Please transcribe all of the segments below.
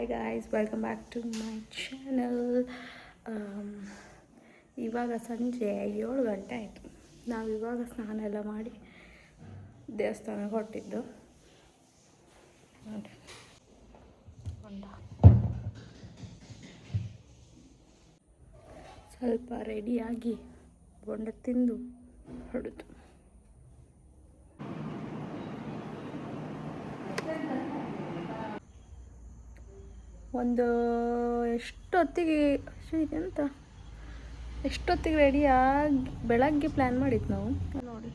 Hi guys, welcome back to my channel. ಇವಾಗ ಸಂಜೆ 7 ಗಂಟೆ ಆಯಿತು. ನಾವು ಇವಾಗ ಸ್ನಾನ ಎಲ್ಲ ಮಾಡಿ ದೇವಸ್ಥಾನಕ್ಕೆ ಹೊರಟಿದ್ದು. ನೋಡಿ ಸ್ವಲ್ಪ ರೆಡಿಯಾಗಿ ಬೊಂಡ ತಿಂದು ಹೊರಡಿತು. ಒಂದು ಎಷ್ಟೊತ್ತಿಗೆ ರೆಡಿಯಾಗಿ ಬೆಳಗ್ಗೆ ಪ್ಲ್ಯಾನ್ ಮಾಡಿದ್ದು ನಾವು. ನೋಡಿ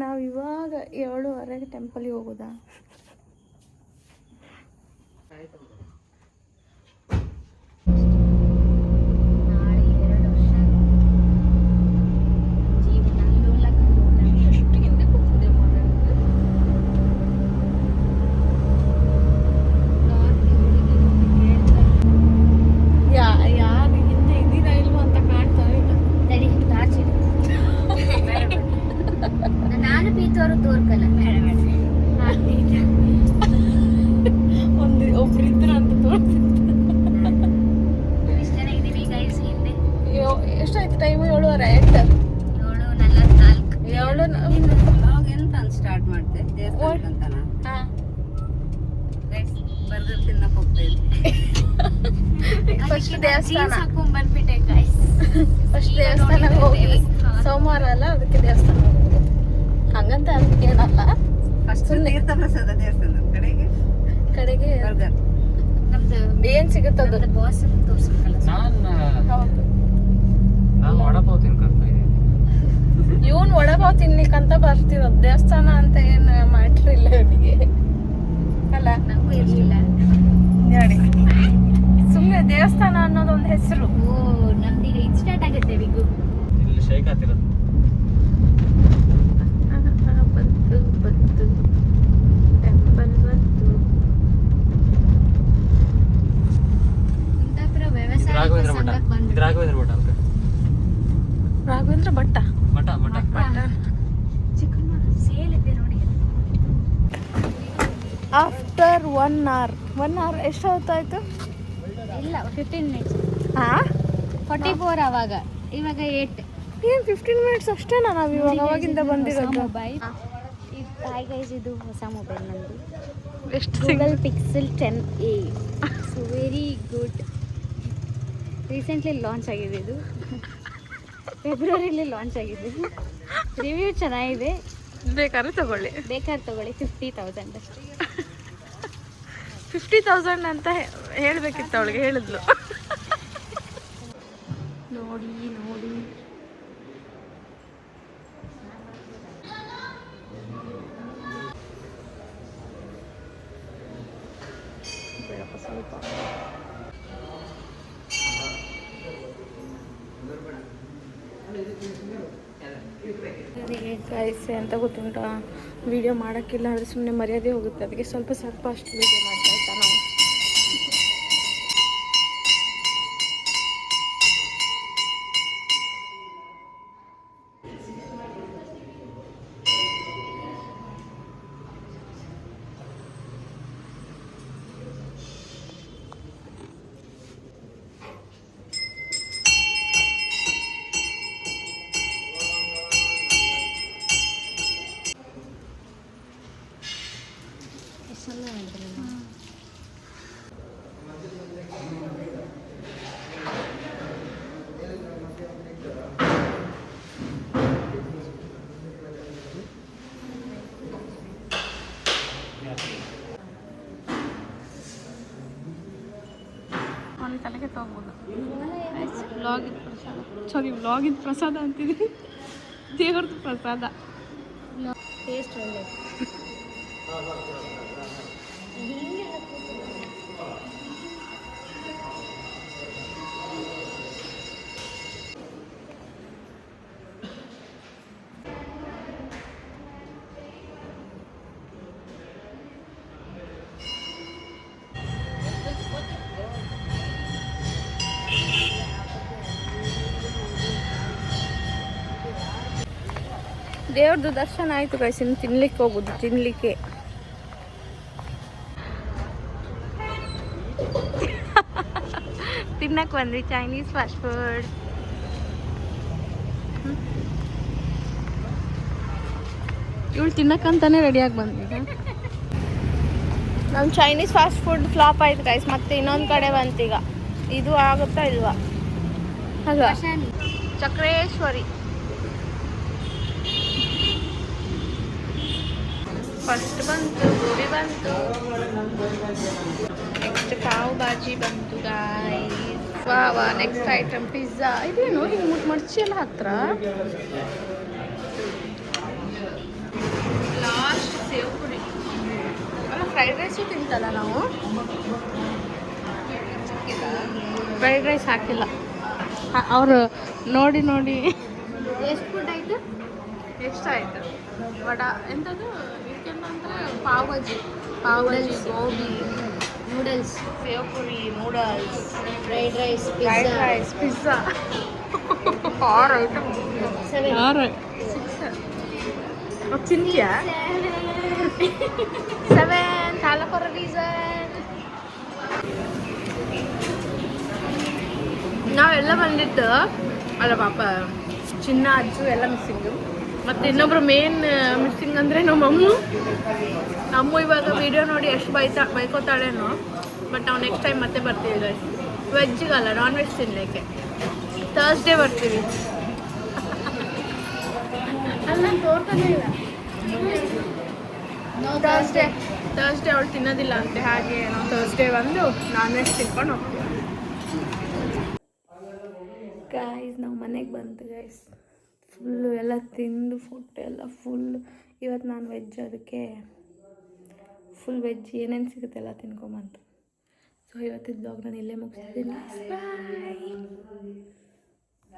ನಾವು ಇವಾಗ 7:30 ಟೆಂಪಲ್ಗೆ ಹೋಗೋದಾ? ಎಷ್ಟಾಯ್ತು ಟೈಮು? 7:08. 7:44 ಎಂತ ಸ್ಟಾರ್ಟ್ ಮಾಡ್ತೆ ದೇವಸ್ಥಾನಕ್ಕಂತನ. ಬರ್ಗರ್ ತಿನ್ನಕ್ ಹೋಗ್ತಾ ಇದ್ವಿ. ಫಸ್ಟ್ ದೇವಸ್ಥಾನ ಹಾಕೊಂಡ್ ಬಂದ್ಬಿಟ್ಟೆ ಗೈಸ್. ಫಸ್ಟ್ ದೇವಸ್ಥಾನಕ್ಕೆ ಹೋಗಿ ಸೋಮವಾರ ಅಲ್ಲ, ಅದಕ್ಕೆ ದೇವಸ್ಥಾನ ಹೋಗೋದು ಹಂಗಂತ ಏನಲ್ಲ. ಫಸ್ಟ್ ತೀರ್ಥ ಪ್ರಸಾದ ದೇವಸ್ಥಾನ ಕಡೆಗೆ ಬರ್ಗರ್ ನಮ್ದು ಏನ್ ಸಿಗುತ್ತದ ಬಾಸ್ ತೋರ್ಸ್ಬೇಕಲ್ಲ. ಹೌದು, ವಡಪಾವ್ ತಿನ್ಕೊಂತ ಇವನ್ ವಡಪಾವ್ ತಿನ್ಲಿಕ್ಕಂತ ಬರ್ತಿರೋದು. ದೇವಸ್ಥಾನ ಅಂತ ಏನು ಮ್ಯಾಟ್ರ್ ಇಲ್ಲ ಇವನಿಗೆ ಅಲ್ಲ. ನಮಗೂ ಇರ್ಲಿಲ್ಲ ನೋಡಿ, ಸುಮ್ಮನೆ ದೇವಸ್ಥಾನ ಅನ್ನೋದೊಂದು ಹೆಸರು. ಓ ನಮ್ದೀಗ ಇದು ಸ್ಟಾರ್ಟ್ ಆಗುತ್ತೆ ಬಿಗು. ಇಲ್ಲಿ ಶೇಕ್ ಆಗ್ತಿರೋದು. ಬಂತು ಟೆಂಪಲ್ ಬಂತು. ಕುಂದಾಪುರ ವ್ಯವಸಾಯ ರಾಘವೇಂದ್ರ ಮಠ. ಸಂಘಕ್ಕೆ ಬಂದ್ವಿ. ಇದು ರಾಘವೇಂದ್ರ ಮಠ ಅಂತ. ರಾಘವೇಂದ್ರ ಭಟ್ಟ ಮಠ ಚಿಕನ್ ಸೇಲ್ ಇದೆ ನೋಡಿ. ಆಫ್ಟರ್ 1 hour ಎಷ್ಟು ಹೊತ್ತಾಯ್ತು? ಇಲ್ಲ 15 minutes. ಹಾ 44 ಅವಾಗ, ಇವಾಗ 8. ಏನು 15 minutes ಅಷ್ಟೇನಾ? ನಾವು ಇವಾಗ ಅವಾಗಿಂದ ಬಂದಿರೋದು. ಮೊಬೈಲ್ ಹಾಯ್ ಗೈಸ್, ಇದು ಹೊಸ ಮೊಬೈಲ್ ನಂದು. ಎಷ್ಟು Google pixel 10A. So very good. Recently launch ಆಗಿದೆ ಇದು. ಫೆಬ್ರವರಿಲಿ ಲಾಂಚ್ ಆಗಿದೆ. ರಿವ್ಯೂ ಚೆನ್ನಾಗಿದೆ, ಬೇಕಾದ್ರೆ ತಗೊಳ್ಳಿ. 50,000 ಅಷ್ಟೇ. 50,000 ಅಂತ ಹೇಳಬೇಕಿತ್ತು ಅವಳಿಗೆ, ಹೇಳಿದ್ಲು. ನೋಡಿ ಸ್ವಲ್ಪ ಗೈಸ್ ಅಂತ ಗೊತ್ತುಂಟಾ, ವಿಡಿಯೋ ಮಾಡೋಕ್ಕಿಲ್ಲ ಅಂದರೆ ಸುಮ್ಮನೆ ಮರ್ಯಾದೆ ಹೋಗುತ್ತೆ. ಅದಕ್ಕೆ ಸ್ವಲ್ಪ ಅಷ್ಟು ವಿಡಿಯೋ ಮಾಡ್ತಾ ಇದ್ದ ನಾವು. ತಲೆಗೆ ತಗೋಬೋದು. ವ್ಲಾಗಿನ ಪ್ರಸಾದ ಅಂತಿದ್ದೀನಿ, ದೇವ್ರದ್ದು ಪ್ರಸಾದ. ಟೇಸ್ಟ್ ಒಳ್ಳೆ. ದೇವ್ರದ್ದು ದರ್ಶನ ಆಯಿತು ಗೈಸ್. ಇನ್ನು ತಿನ್ಲಿಕ್ಕೆ ಹೋಗುದು, ತಿನ್ಲಿಕ್ಕೆ. ತಿನ್ನಕ್ಕೆ ಬಂದ್ವಿ ಚೈನೀಸ್ ಫಾಸ್ಟ್ ಫುಡ್. ಇವಳು ತಿನ್ನಕ್ಕಂತಾನೆ ರೆಡಿಯಾಗಿ ಬಂದಿದ್ದ. ನಮ್ಮ ಚೈನೀಸ್ ಫಾಸ್ಟ್ ಫುಡ್ ಫ್ಲಾಪ್ ಆಯ್ತು ಗೈಸ್. ಮತ್ತೆ ಇನ್ನೊಂದು ಕಡೆ ಬಂತೀಗ. ಇದು ಆಗುತ್ತಾ ಇಲ್ವಾ? ಅಲ್ವಾ? ಚಕ್ರೇಶ್ವರಿ ಫಸ್ಟ್ ಬಂತು, ಗೋಬಿ ಬಂತು, ನೆಕ್ಸ್ಟ್ ಪಾವ್ ಭಾಜಿ ಬಂತು ಗಾಯ್ಸ್. ವಾ ನೆಕ್ಸ್ಟ್ ಐಟಮ್ ಪಿಜ್ಜಾ. ಇದೇನು ಹಿಂಗೆ ಮರ್ಚಿ ಎಲ್ಲ ಹತ್ರ. Last save Puri. ಅಲ್ಲ ಫ್ರೈಡ್ ರೈಸು ತಿಂತಲ್ಲ ನಾವು. ಫ್ರೈಡ್ ರೈಸ್ ಹಾಕಿಲ್ಲ ಅವರು. ನೋಡಿ ಎಷ್ಟು ಫುಡ್ ಆಯ್ತು? ಎಷ್ಟಾಯ್ತು? ವಡ ಎಂಥದ್ದು ಇದಕ್ಕೆಂತಂದ್ರೆ pav bhaji, gobi, noodles, sev puri, noodles, fried rice, pizza. 6 item. 6 ತಿಂತೀಯಾ? 7 ಸಾಲ ಫಾರ್ ಅ ರೀಸನ್. ನಾವೆಲ್ಲ ಬಂದಿದ್ದು ಅಲ್ಲ ಪಾಪ, ಚಿನ್ನ ಅಜ್ಜು ಎಲ್ಲ ಮಿಸ್ಸಿಂಗು. ಮತ್ತು ಇನ್ನೊಬ್ರು ಮೇನ್ ಮಿಸ್ಸಿಂಗ್ ಅಂದರೆ ನಮ್ಮ ಇವಾಗ ವಿಡಿಯೋ ನೋಡಿ ಎಷ್ಟು ಬೈಕೋತಾಳೇನೋ. ಬಟ್ ನಾವು ನೆಕ್ಸ್ಟ್ ಟೈಮ್ ಮತ್ತೆ ಬರ್ತೀವಿ ಗೈಸ್. ವೆಜ್ಜಿಗಲ್ಲ, ನಾನ್ ವೆಜ್ ತಿನ್ನಲಿಕ್ಕೆ. ಥರ್ಸ್ಡೇ ಬರ್ತೀವಿ. ಅಲ್ಲ ತೋರ್ತಾನೆ ಇಲ್ಲ. ಥರ್ಸ್ಡೇ ಅವಳು ತಿನ್ನೋದಿಲ್ಲ ಅಂತೆ. ಹಾಗೆ ನಾವು ಥರ್ಸ್ಡೇ ಬಂದು ನಾನ್ ವೆಜ್ ತಿನ್ಕೊಂಡು ಹೋಗ್ತೀವಿ ಗೈಸ್. ನಾವು ಮನೆಗೆ ಬಂತು ಗೈಸ್. ಫುಲ್ಲು ಎಲ್ಲ ತಿಂದು ಫುಡ್ ಎಲ್ಲ ಫುಲ್. ಇವತ್ತು ನಾನು ವೆಜ್, ಅದಕ್ಕೆ ಫುಲ್ ವೆಜ್ ಏನೇನು ಸಿಗುತ್ತೆ ಎಲ್ಲ ತಿನ್ಕೊಂಬಂತು. ಸೊ ಇವತ್ತಿನ ಬ್ಲಾಗ್ ನಾನು ಇಲ್ಲೇ ಮುಗಿಸ್ತೀನಿ. ಬಾಯ್.